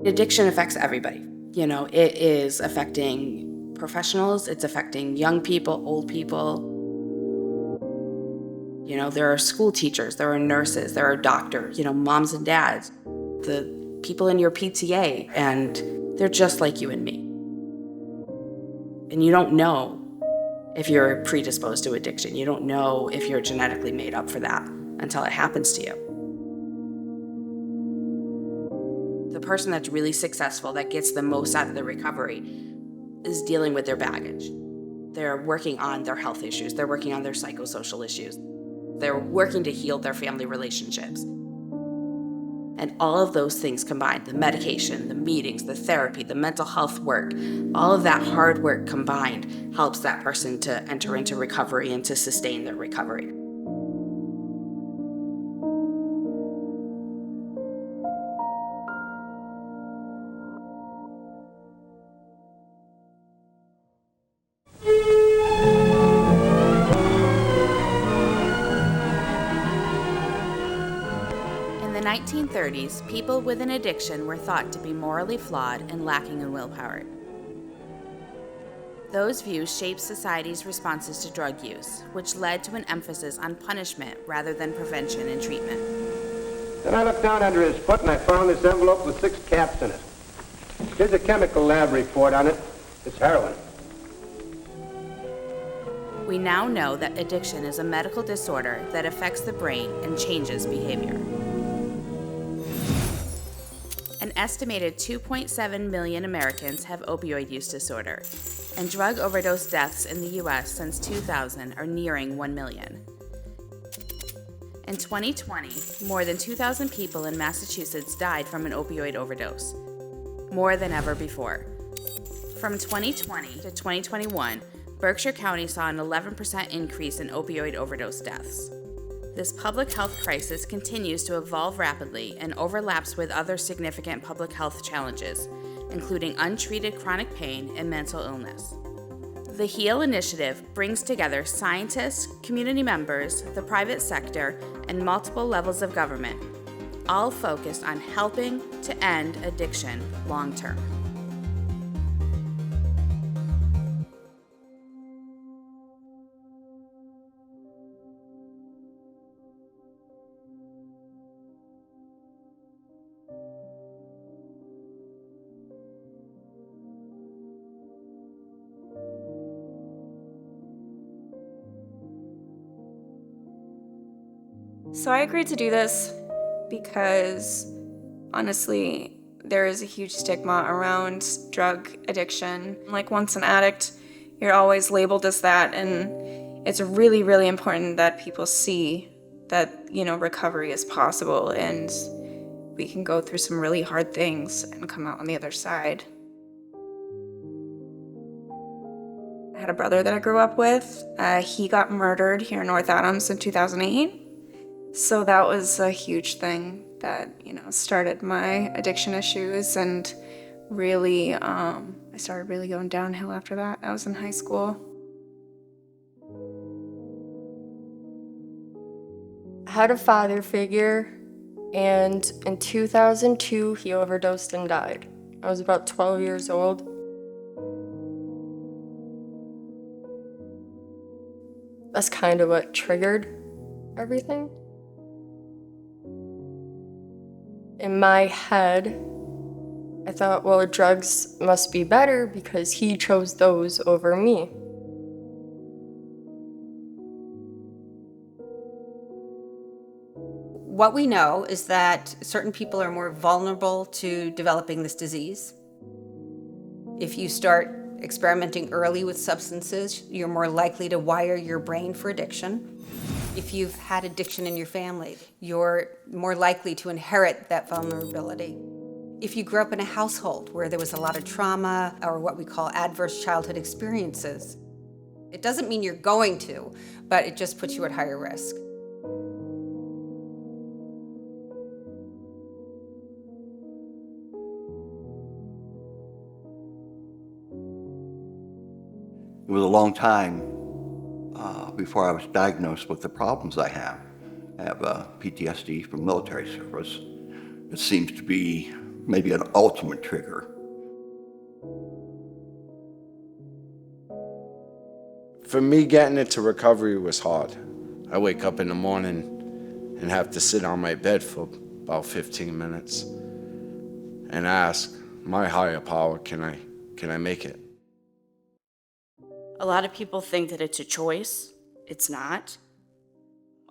Addiction affects everybody. It is affecting professionals, it's affecting young people, old people. There are school teachers, there are nurses, there are doctors, moms and dads, the people in your PTA, and they're just like you and me. And you don't know if you're predisposed to addiction. You don't know if you're genetically made up for that until it happens to you. The person that's really successful, that gets the most out of the recovery, is dealing with their baggage. They're working on their health issues. They're working on their psychosocial issues. They're working to heal their family relationships. And all of those things combined, the medication, the meetings, the therapy, the mental health work, all of that hard work combined helps that person to enter into recovery and to sustain their recovery. In the 1930s, people with an addiction were thought to be morally flawed and lacking in willpower. Those views shaped society's responses to drug use, which led to an emphasis on punishment rather than prevention and treatment. Then I looked down under his foot and I found this envelope with 6 caps in it. Here's a chemical lab report on it. It's heroin. We now know that addiction is a medical disorder that affects the brain and changes behavior. An estimated 2.7 million Americans have opioid use disorder, and drug overdose deaths in the U.S. since 2000 are nearing 1 million. In 2020, more than 2,000 people in Massachusetts died from an opioid overdose, more than ever before. From 2020 to 2021, Berkshire County saw an 11% increase in opioid overdose deaths. This public health crisis continues to evolve rapidly and overlaps with other significant public health challenges, including untreated chronic pain and mental illness. The HEAL initiative brings together scientists, community members, the private sector, and multiple levels of government, all focused on helping to end addiction long-term. So I agreed to do this because, honestly, there is a huge stigma around drug addiction. Like, once an addict, you're always labeled as that, and it's really, really important that people see that, recovery is possible, and we can go through some really hard things and come out on the other side. I had a brother that I grew up with. He got murdered here in North Adams in 2008. So that was a huge thing that, started my addiction issues, and really, I started really going downhill after that. I was in high school. I had a father figure, and in 2002, he overdosed and died. I was about 12 years old. That's kind of what triggered everything. In my head, I thought, well, drugs must be better because he chose those over me. What we know is that certain people are more vulnerable to developing this disease. If you start experimenting early with substances, you're more likely to wire your brain for addiction. If you've had addiction in your family, you're more likely to inherit that vulnerability. If you grew up in a household where there was a lot of trauma or what we call adverse childhood experiences, it doesn't mean you're going to, but it just puts you at higher risk. It was a long time before I was diagnosed with the problems I have. I have PTSD from military service. It seems to be maybe an ultimate trigger. For me, getting into recovery was hard. I wake up in the morning and have to sit on my bed for about 15 minutes and ask my higher power, can I make it? A lot of people think that it's a choice. It's not.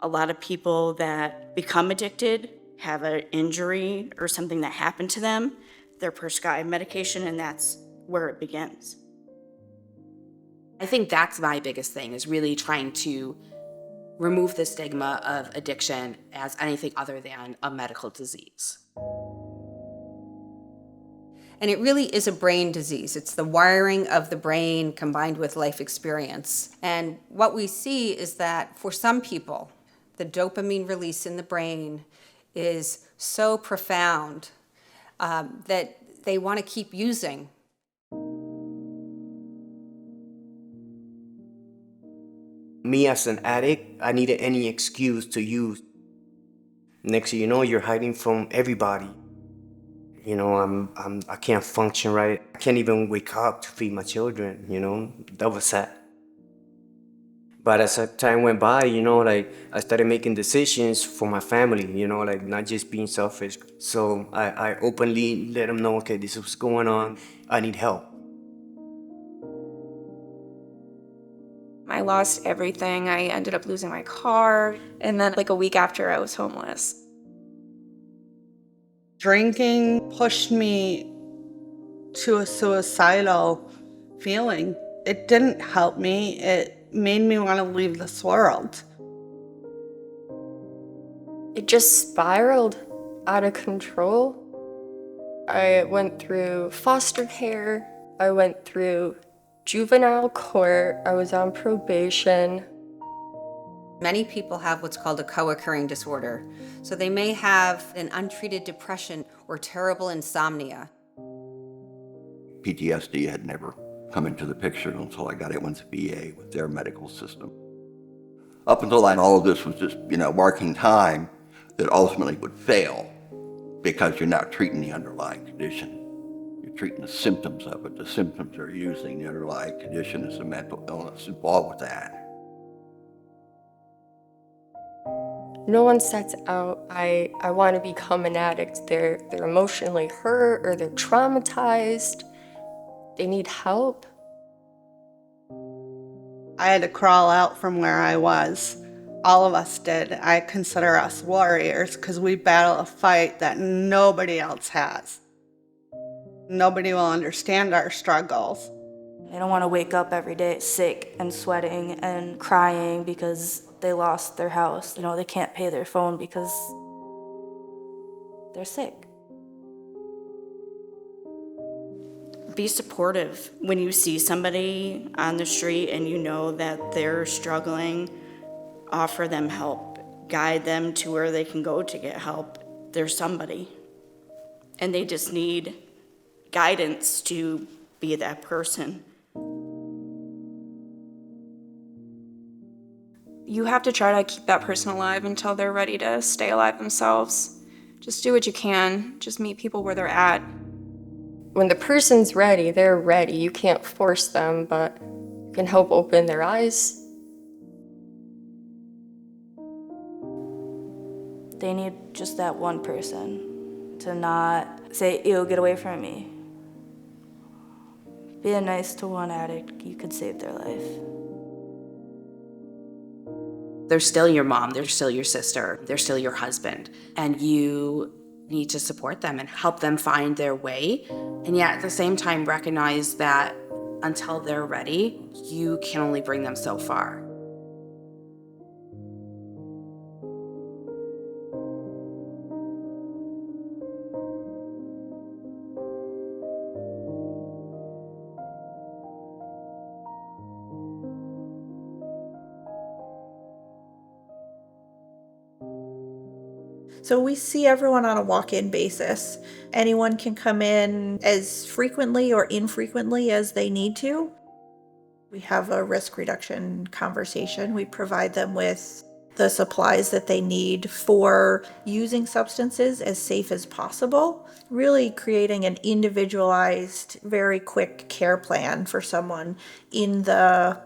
A lot of people that become addicted have an injury or something that happened to them. They're prescribed medication, and that's where it begins. I think that's my biggest thing, is really trying to remove the stigma of addiction as anything other than a medical disease. And it really is a brain disease. It's the wiring of the brain combined with life experience. And what we see is that for some people, the dopamine release in the brain is so profound that they want to keep using. Me as an addict, I needed any excuse to use. Next thing you know, you're hiding from everybody. You know, I can't function right. I can't even wake up to feed my children, you know, that was sad. But as time went by, you know, like I started making decisions for my family, you know, like not just being selfish. So I openly let them know, okay, this is what's going on. I need help. I lost everything. I ended up losing my car. And then like a week after, I was homeless. Drinking pushed me to a suicidal feeling. It didn't help me. It made me want to leave this world. It just spiraled out of control. I went through foster care. I went through juvenile court. I was on probation. Many people have what's called a co-occurring disorder. So they may have an untreated depression or terrible insomnia. PTSD had never come into the picture until I got it with the VA, with their medical system. Up until then, all of this was just, marking time that ultimately would fail because you're not treating the underlying condition. You're treating the symptoms of it. The symptoms are using the underlying condition as a mental illness involved with that. No one sets out, I want to become an addict. They're emotionally hurt or they're traumatized. They need help. I had to crawl out from where I was. All of us did. I consider us warriors because we battle a fight that nobody else has. Nobody will understand our struggles. They don't want to wake up every day sick and sweating and crying because they lost their house. They can't pay their phone because they're sick. Be supportive. When you see somebody on the street and you know that they're struggling, offer them help. Guide them to where they can go to get help. There's somebody. And they just need guidance to be that person. You have to try to keep that person alive until they're ready to stay alive themselves. Just do what you can. Just meet people where they're at. When the person's ready, they're ready. You can't force them, but you can help open their eyes. They need just that one person to not say, ew, get away from me. Being nice to one addict, you could save their life. They're still your mom, they're still your sister, they're still your husband, and you need to support them and help them find their way, and yet at the same time recognize that until they're ready, you can only bring them so far. So we see everyone on a walk-in basis. Anyone can come in as frequently or infrequently as they need to. We have a risk reduction conversation. We provide them with the supplies that they need for using substances as safe as possible, really creating an individualized, very quick care plan for someone in the,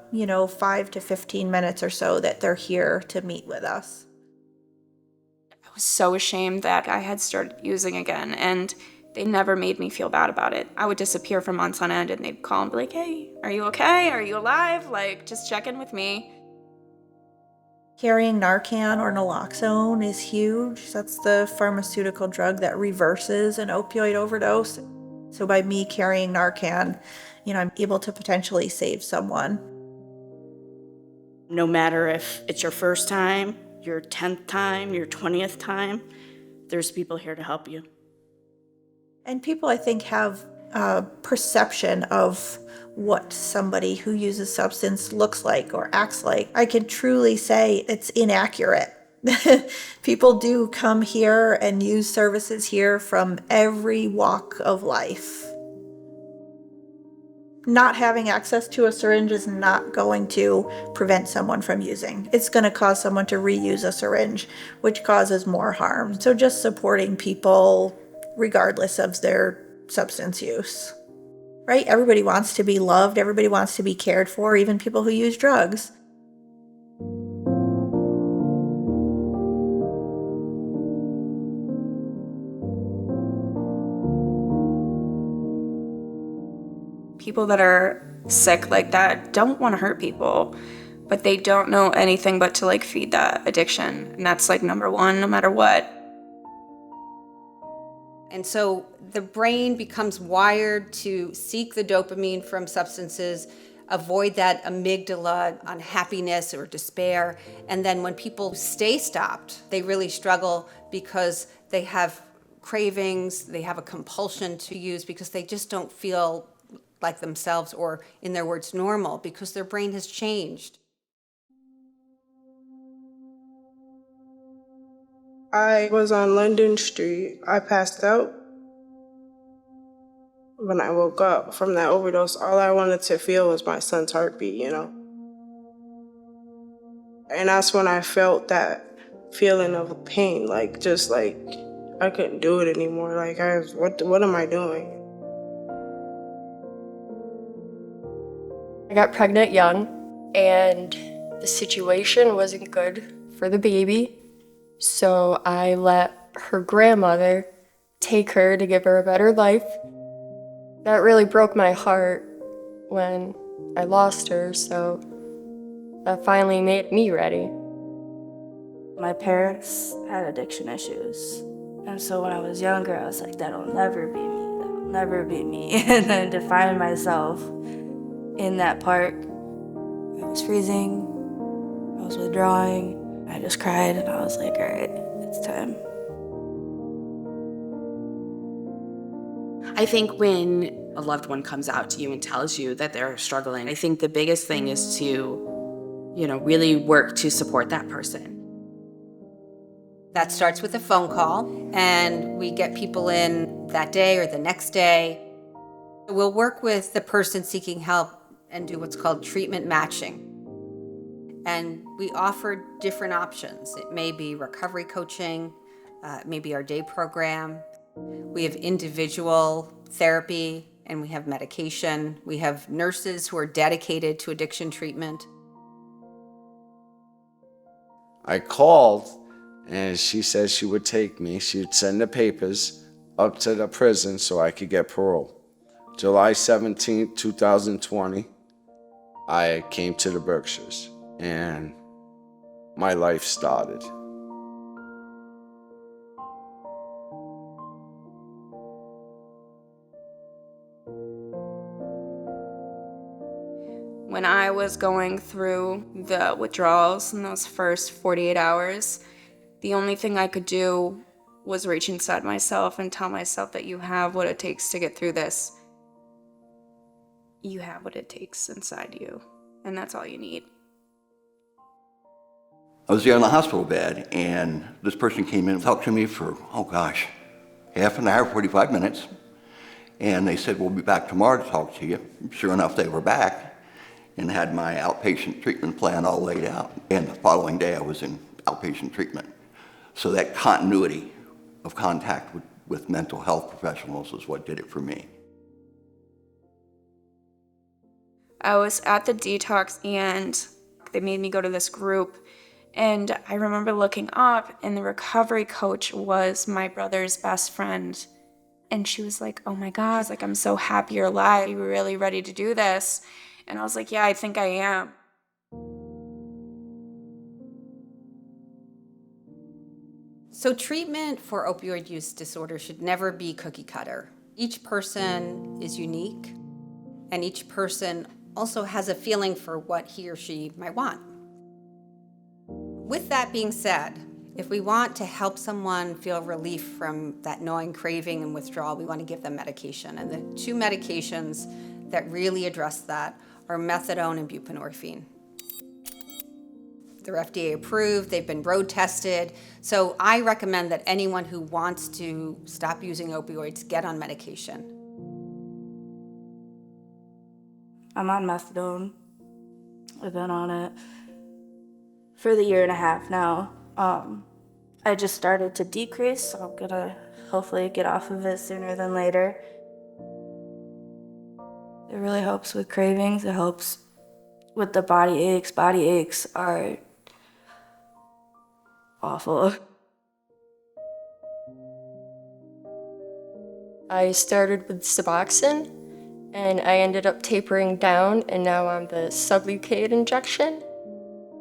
5 to 15 minutes or so that they're here to meet with us. I was so ashamed that I had started using again, and they never made me feel bad about it. I would disappear for months on end, and they'd call and be like, hey, are you okay? Are you alive? Like, just check in with me. Carrying NARCAN or naloxone is huge. That's the pharmaceutical drug that reverses an opioid overdose. So by me carrying NARCAN, I'm able to potentially save someone. No matter if it's your first time, your 10th time, your 20th time, there's people here to help you. And people, I think, have a perception of what somebody who uses substance looks like or acts like. I can truly say it's inaccurate. People do come here and use services here from every walk of life. Not having access to a syringe is not going to prevent someone from using. It's going to cause someone to reuse a syringe, which causes more harm. So just supporting people regardless of their substance use. Right? Everybody wants to be loved. Everybody wants to be cared for, even people who use drugs. People that are sick like that don't want to hurt people, but they don't know anything but to feed that addiction. And that's number one, no matter what. And so the brain becomes wired to seek the dopamine from substances, avoid that amygdala on happiness or despair. And then when people stay stopped, they really struggle because they have cravings, they have a compulsion to use because they just don't feel like themselves or, in their words, normal, because their brain has changed. I was on London Street. I passed out. When I woke up from that overdose, all I wanted to feel was my son's heartbeat, And that's when I felt that feeling of pain, I couldn't do it anymore. What am I doing? I got pregnant young, and the situation wasn't good for the baby. So I let her grandmother take her to give her a better life. That really broke my heart when I lost her, so that finally made me ready. My parents had addiction issues. And so when I was younger, I was like, that'll never be me, that'll never be me. And then to find myself in that park, I was freezing, I was withdrawing. I just cried and I was like, all right, it's time. I think when a loved one comes out to you and tells you that they're struggling, I think the biggest thing is to, really work to support that person. That starts with a phone call, and we get people in that day or the next day. We'll work with the person seeking help and do what's called treatment matching. And we offer different options. It may be recovery coaching, it may be our day program. We have individual therapy, and we have medication. We have nurses who are dedicated to addiction treatment. I called, and she said she would take me. She would send the papers up to the prison so I could get parole. July 17, 2020, I came to the Berkshires, and my life started. When I was going through the withdrawals in those first 48 hours, the only thing I could do was reach inside myself and tell myself that you have what it takes to get through this. You have what it takes inside you, and that's all you need. I was there in the hospital bed, and this person came in and talked to me for, half an hour, 45 minutes. And they said, we'll be back tomorrow to talk to you. Sure enough, they were back and had my outpatient treatment plan all laid out. And the following day, I was in outpatient treatment. So that continuity of contact with mental health professionals is what did it for me. I was at the detox and they made me go to this group. And I remember looking up and the recovery coach was my brother's best friend. And she was like, oh my God, like, I'm so happy you're alive. You were really ready to do this. And I was like, yeah, I think I am. So treatment for opioid use disorder should never be cookie cutter. Each person is unique, and each person also has a feeling for what he or she might want. With that being said, if we want to help someone feel relief from that gnawing craving and withdrawal, we want to give them medication. And the two medications that really address that are methadone and buprenorphine. They're FDA approved, they've been road tested. So I recommend that anyone who wants to stop using opioids get on medication. I'm on methadone. I've been on it for the 1.5 years now. I just started to decrease, so I'm gonna hopefully get off of it sooner than later. It really helps with cravings. It helps with the body aches. Body aches are awful. I started with Suboxone, and I ended up tapering down, and now I'm the Sublocade injection.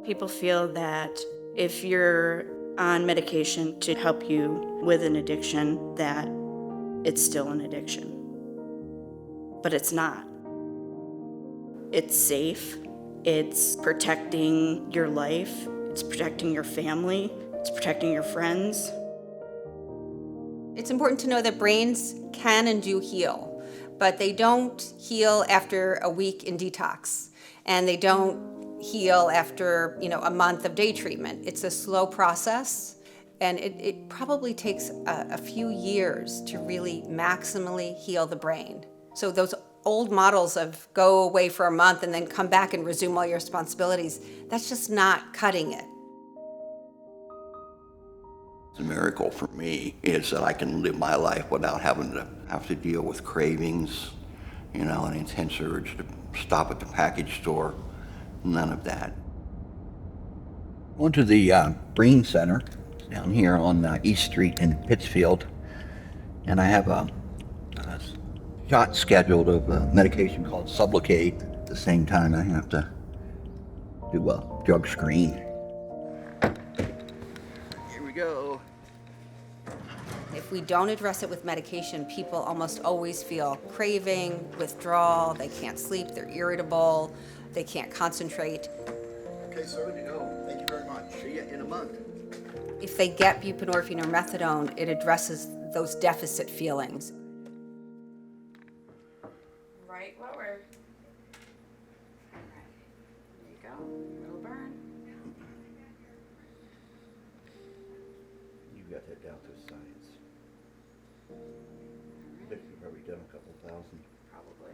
People feel that if you're on medication to help you with an addiction, that it's still an addiction. But it's not. It's safe. It's protecting your life. It's protecting your family. It's protecting your friends. It's important to know that brains can and do heal, but they don't heal after a week in detox, and they don't heal after, a month of day treatment. It's a slow process, and it probably takes a few years to really maximally heal the brain. So those old models of go away for a month and then come back and resume all your responsibilities, that's just not cutting it. The miracle for me is that I can live my life without having to have to deal with cravings, an intense urge to stop at the package store. None of that. Went to the Brain Center down here on East Street in Pittsfield, and I have a shot scheduled of a medication called Sublocade. At the same time, I have to do a drug screen. Here we go. If we don't address it with medication, people almost always feel craving, withdrawal, they can't sleep, they're irritable, they can't concentrate. Okay, so ready to go. Thank you very much. See you in a month. If they get buprenorphine or methadone, it addresses those deficit feelings. Right lower. There you go. Little burn. You got that down to science. I bet you've probably done a couple thousand. Probably.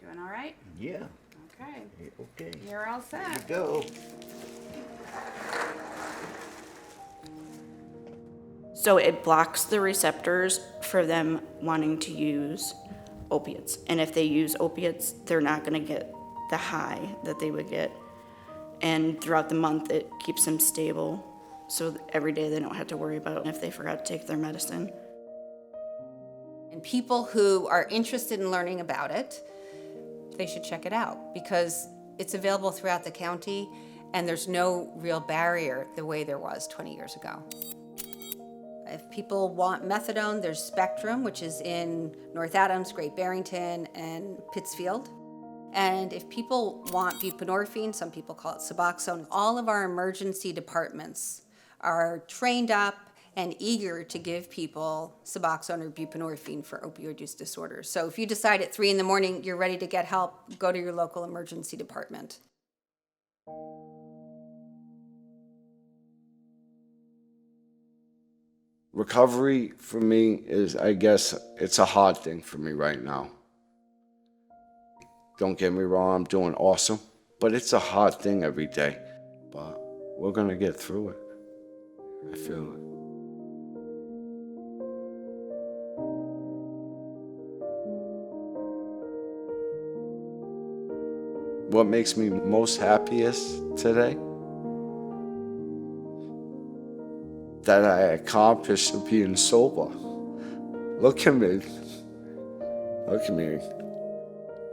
Doing all right? Yeah. Okay. Okay. You're all set. Here you go. So it blocks the receptors for them wanting to use opiates. And if they use opiates, they're not going to get the high that they would get. And throughout the month, it keeps them stable. So every day they don't have to worry about if they forgot to take their medicine. And people who are interested in learning about it, they should check it out because it's available throughout the county and there's no real barrier the way there was 20 years ago. If people want methadone, there's Spectrum, which is in North Adams, Great Barrington, and Pittsfield. And if people want buprenorphine, some people call it Suboxone, all of our emergency departments are trained up and eager to give people Suboxone or buprenorphine for opioid use disorder. So if you decide at 3 a.m. you're ready to get help, go to your local emergency department. Recovery for me is, I guess, it's a hard thing for me right now. Don't get me wrong, I'm doing awesome, but it's a hard thing every day. But we're gonna get through it. I feel it. What makes me most happiest today? That I accomplished being sober. Look at me. Look at me.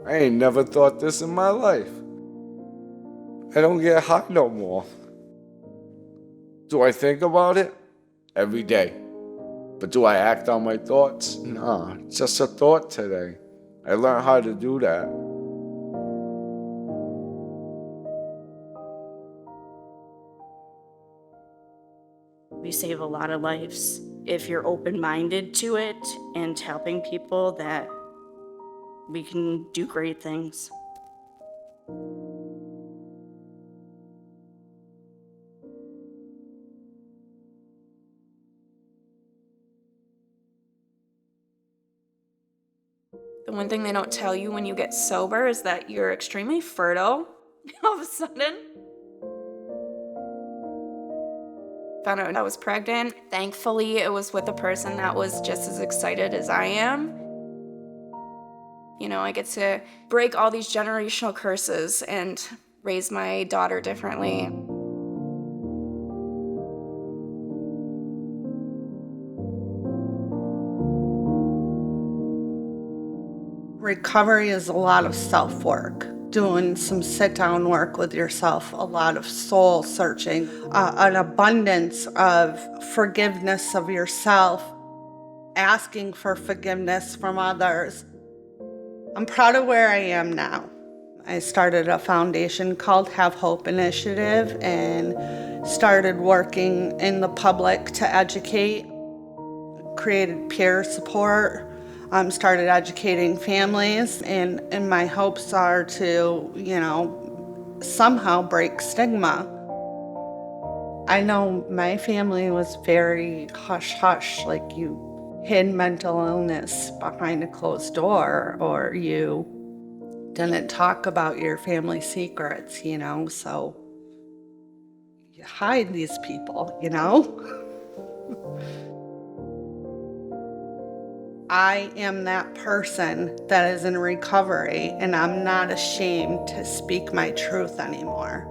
I ain't never thought this in my life. I don't get high no more. Do I think about it? Every day. But do I act on my thoughts? Nah, it's just a thought today. I learned how to do that. We save a lot of lives if you're open-minded to it and helping people, that we can do great things. The one thing they don't tell you when you get sober is that you're extremely fertile all of a sudden. Found out I was pregnant. Thankfully, it was with a person that was just as excited as I am. You know, I get to break all these generational curses and raise my daughter differently. Recovery is a lot of self-work, doing some sit-down work with yourself, a lot of soul searching, an abundance of forgiveness of yourself, asking for forgiveness from others. I'm proud of where I am now. I started a foundation called Have Hope Initiative and started working in the public to educate, created peer support, started educating families, and my hopes are to, somehow break stigma. I know my family was very hush-hush, like you hid mental illness behind a closed door, or you didn't talk about your family secrets, so you hide these people, I am that person that is in recovery, and I'm not ashamed to speak my truth anymore.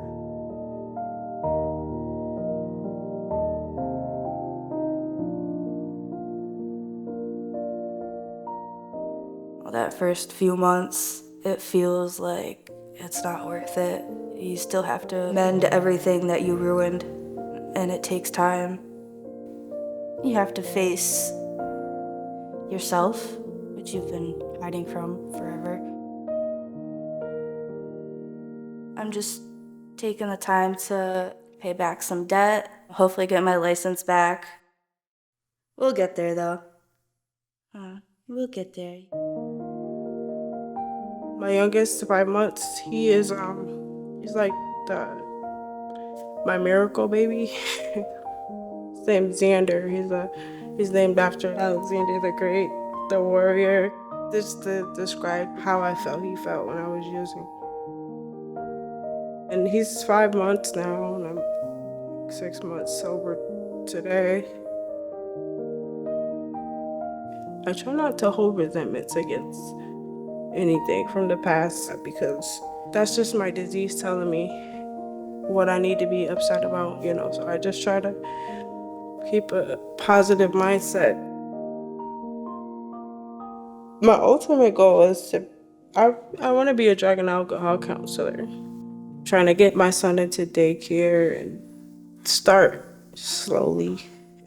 Well, that first few months, it feels like it's not worth it. You still have to mend everything that you ruined, and it takes time. You have to face yourself, which you've been hiding from forever. I'm just taking the time to pay back some debt, hopefully get my license back. We'll get there though. We'll get there. My youngest, 5 months, he is he's like my miracle baby. His name's Xander. He's named after Alexander the Great, the warrior. Just to describe how he felt when I was using. And he's 5 months now, and I'm 6 months sober today. I try not to hold resentments against anything from the past, because that's just my disease telling me what I need to be upset about, so I just try to keep a positive mindset. My ultimate goal is I want to be a drug and alcohol counselor. Trying to get my son into daycare and start slowly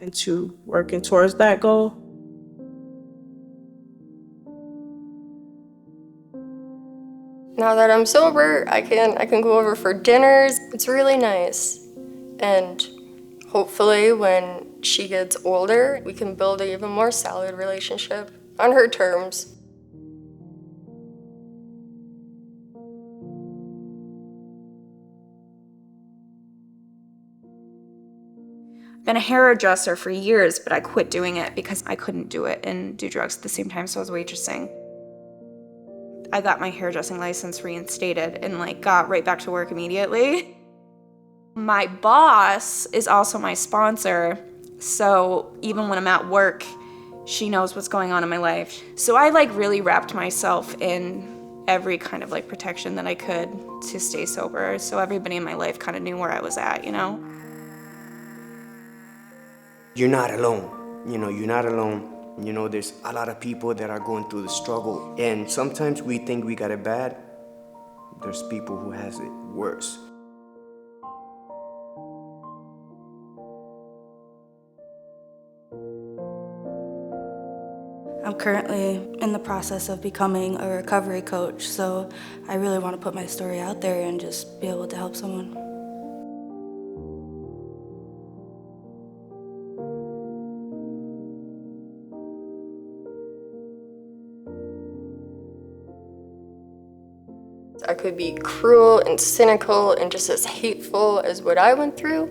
into working towards that goal. Now that I'm sober, I can go over for dinners. It's really nice. And hopefully when she gets older, we can build an even more solid relationship on her terms. I've been a hairdresser for years, but I quit doing it because I couldn't do it and do drugs at the same time, so I was waitressing. I got my hairdressing license reinstated and like got right back to work immediately. My boss is also my sponsor, so even when I'm at work, she knows what's going on in my life. So I like really wrapped myself in every kind of like protection that I could to stay sober. So everybody in my life kind of knew where I was at, you know? You're not alone. You know, you're not alone. You know, there's a lot of people that are going through the struggle. And sometimes we think we got it bad. There's people who has it worse. I'm currently in the process of becoming a recovery coach, so I really want to put my story out there and just be able to help someone. I could be cruel and cynical and just as hateful as what I went through,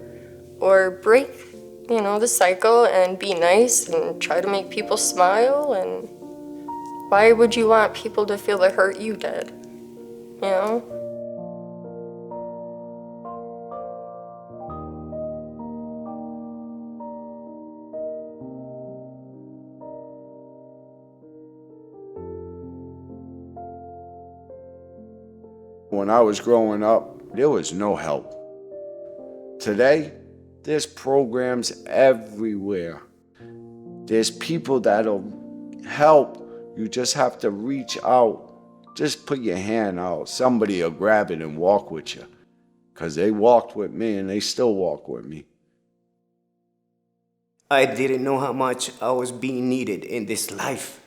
or break, you know, the cycle and be nice and try to make people smile. And why would you want people to feel the hurt you did, you know? When I was growing up, there was no help. Today, there's programs everywhere. There's people that'll help. You just have to reach out. Just put your hand out. Somebody will grab it and walk with you. Because they walked with me and they still walk with me. I didn't know how much I was being needed in this life.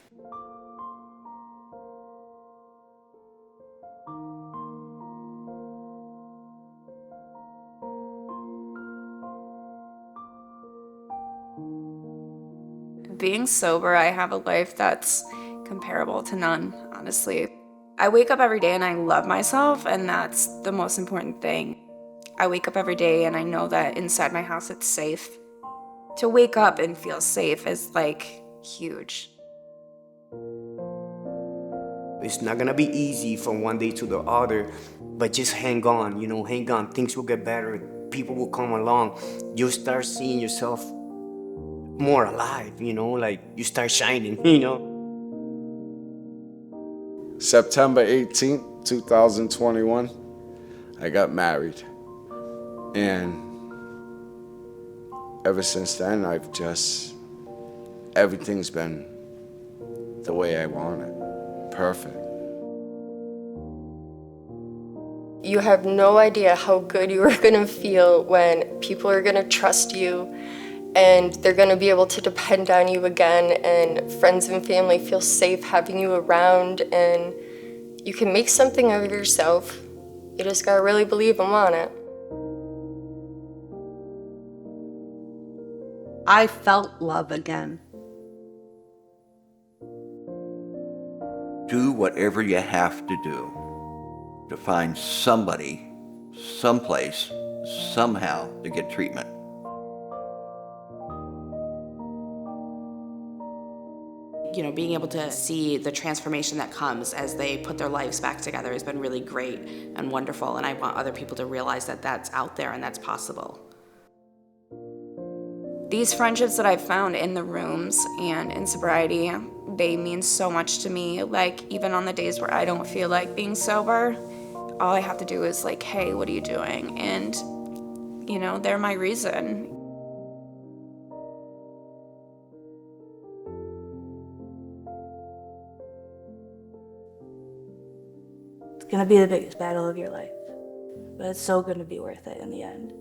Being sober, I have a life that's comparable to none, honestly. I wake up every day and I love myself, and that's the most important thing. I wake up every day and I know that inside my house it's safe. To wake up and feel safe is like huge. It's not gonna be easy from one day to the other, but just hang on, you know, hang on. Things will get better. People will come along. You'll start seeing yourself more alive, you know, like you start shining, you know. September 18th, 2021, I got married. And ever since then, everything's been the way I want it. Perfect. You have no idea how good you are gonna feel when people are gonna trust you and they're gonna be able to depend on you again, and friends and family feel safe having you around, and you can make something of yourself. You just gotta really believe and want it. I felt love again. Do whatever you have to do to find somebody, someplace, somehow to get treatment. You know, being able to see the transformation that comes as they put their lives back together has been really great and wonderful, and I want other people to realize that that's out there and that's possible. These friendships that I've found in the rooms and in sobriety, they mean so much to me. Like, even on the days where I don't feel like being sober, all I have to do is like, hey, what are you doing? And, you know, they're my reason. It's gonna be the biggest battle of your life, but it's so gonna be worth it in the end.